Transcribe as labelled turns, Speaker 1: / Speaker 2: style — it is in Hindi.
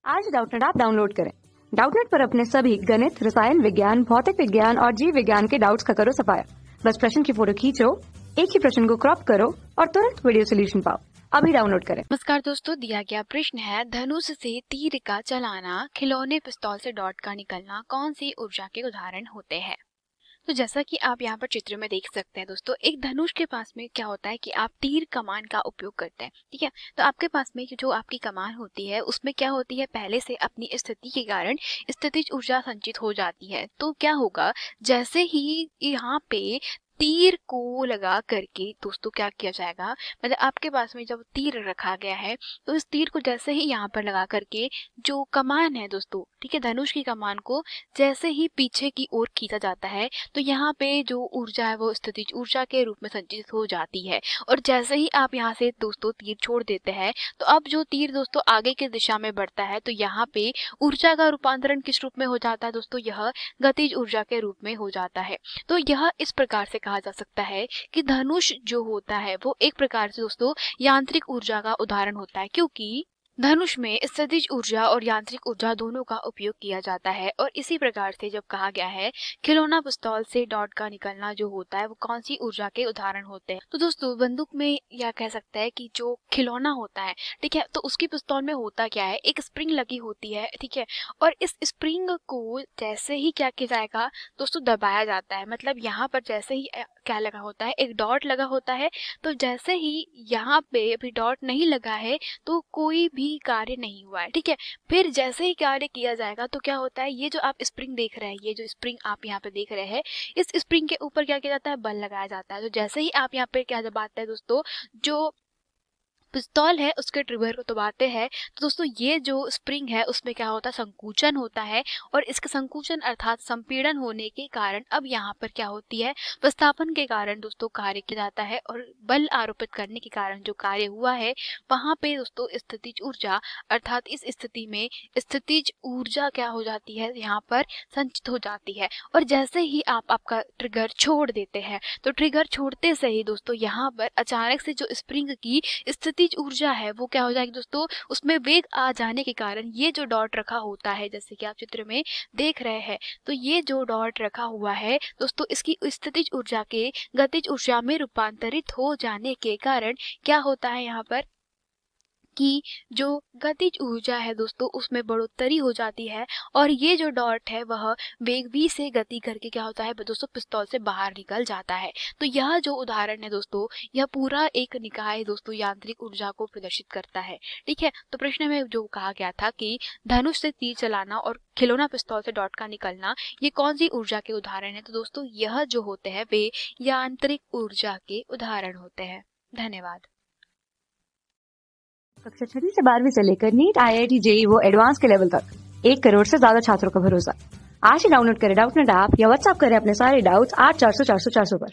Speaker 1: आज डाउटनेट ऐप डाउनलोड करें। डाउटनेट पर अपने सभी गणित, रसायन विज्ञान, भौतिक विज्ञान और जीव विज्ञान के डाउट्स का करो सफाया। बस प्रश्न की फोटो खींचो, एक ही प्रश्न को क्रॉप करो और तुरंत वीडियो सोल्यूशन पाओ। अभी डाउनलोड करें।
Speaker 2: नमस्कार दोस्तों, दिया गया प्रश्न है धनुष से तीर का चलाना, खिलौने पिस्तौल से डॉट का निकलना कौन सी ऊर्जा के उदाहरण होते हैं। तो जैसा कि आप यहाँ पर चित्र में देख सकते हैं दोस्तों, एक धनुष के पास में क्या होता है कि आप तीर कमान का उपयोग करते हैं। ठीक है, तो आपके पास में जो आपकी कमान होती है उसमें क्या होती है, पहले से अपनी स्थिति के कारण स्थितिज ऊर्जा संचित हो जाती है। तो क्या होगा, जैसे ही यहाँ पे तीर को लगा करके दोस्तों क्या किया जाएगा, मतलब आपके पास में जब तीर रखा गया है तो इस तीर को जैसे ही यहाँ पर लगा करके जो कमान है दोस्तों, ठीक है, धनुष की कमान को जैसे ही पीछे की ओर खींचा जाता है तो यहाँ पे जो ऊर्जा है वो स्थितिज ऊर्जा के रूप में संचित हो जाती है। और जैसे ही आप यहाँ से दोस्तों तीर छोड़ देते हैं तो अब जो तीर दोस्तों आगे की दिशा में बढ़ता है तो यहाँ पे ऊर्जा का रूपांतरण किस रूप में हो जाता है दोस्तों, यह गतिज ऊर्जा के रूप में हो जाता है। तो यह इस प्रकार से कहा जा सकता है कि धनुष जो होता है वो एक प्रकार से दोस्तों यांत्रिक ऊर्जा का उदाहरण होता है, क्योंकि धनुष में स्थितिज ऊर्जा और यांत्रिक ऊर्जा दोनों का उपयोग किया जाता है। और इसी प्रकार से जब कहा गया है खिलौना पिस्तौल से डॉट का निकलना जो होता है वो कौन सी ऊर्जा के उदाहरण होते हैं, तो दोस्तों बंदूक में या कह सकते हैं कि जो खिलौना होता है, ठीक है, तो उसकी पिस्तौल में होता क्या है, एक स्प्रिंग लगी होती है, ठीक है, और इस स्प्रिंग को जैसे ही क्या किया जाएगा दोस्तों, दबाया जाता है। मतलब यहाँ पर जैसे ही क्या लगा होता है, एक डॉट लगा होता है, तो जैसे ही यहाँ पे अभी डॉट नहीं लगा है तो कोई भी कार्य नहीं हुआ है। ठीक है, फिर जैसे ही कार्य किया जाएगा तो क्या होता है, ये जो आप स्प्रिंग देख रहे हैं, ये जो स्प्रिंग आप यहाँ पे देख रहे हैं, इस स्प्रिंग के ऊपर क्या किया जाता है, बल लगाया जाता है। तो जैसे ही आप यहाँ पे क्या दबाते हैं दोस्तों, जो पिस्तौल है उसके ट्रिगर को दबाते हैं तो दोस्तों ये जो स्प्रिंग है उसमें क्या होता है, संकुचन होता है। और इसके संकुचन अर्थात संपीड़न होने के कारण अब यहाँ पर क्या होती है, विस्थापन के कारण दोस्तों कार्य किया जाता है और बल आरोपित करने के कारण जो कार्य हुआ है वहां पे दोस्तों स्थितिज ऊर्जा अर्थात इस स्थिति में स्थितिज ऊर्जा क्या हो जाती है, यहाँ पर संचित हो जाती है। और जैसे ही आप आपका ट्रिगर छोड़ देते हैं तो ट्रिगर छोड़ते से ही दोस्तों यहाँ पर अचानक से जो स्प्रिंग की स्थितिज ऊर्जा है वो क्या हो जाएगी दोस्तों, उसमें वेग आ जाने के कारण ये जो डॉट रखा होता है जैसे कि आप चित्र में देख रहे हैं, तो ये जो डॉट रखा हुआ है दोस्तों इसकी स्थितिज ऊर्जा के गतिज ऊर्जा में रूपांतरित हो जाने के कारण क्या होता है यहाँ पर कि जो गतिज ऊर्जा है दोस्तों उसमें बढ़ोतरी हो जाती है और ये जो डॉट है वह वेग v से गति करके क्या होता है दोस्तों, पिस्तौल से बाहर निकल जाता है। तो यह जो उदाहरण है दोस्तों, यह पूरा एक निकाय दोस्तों यांत्रिक ऊर्जा को प्रदर्शित करता है। ठीक है, तो प्रश्न में जो कहा गया था कि धनुष से तीर चलाना और खिलौना पिस्तौल से डॉट का निकलना ये कौन सी ऊर्जा के उदाहरण है, तो दोस्तों यह जो होते हैं वे यांत्रिक ऊर्जा के उदाहरण होते हैं। धन्यवाद।
Speaker 1: कक्षा 6 से 12वीं से लेकर नीट, IIT, JEE वो एडवांस के लेवल तक 1 करोड़ से ज्यादा छात्रों का भरोसा। आज ही डाउनलोड करें डाउटनेट ऐप या व्हाट्सएप करें अपने सारे डाउट्स 8400 400 400 पर।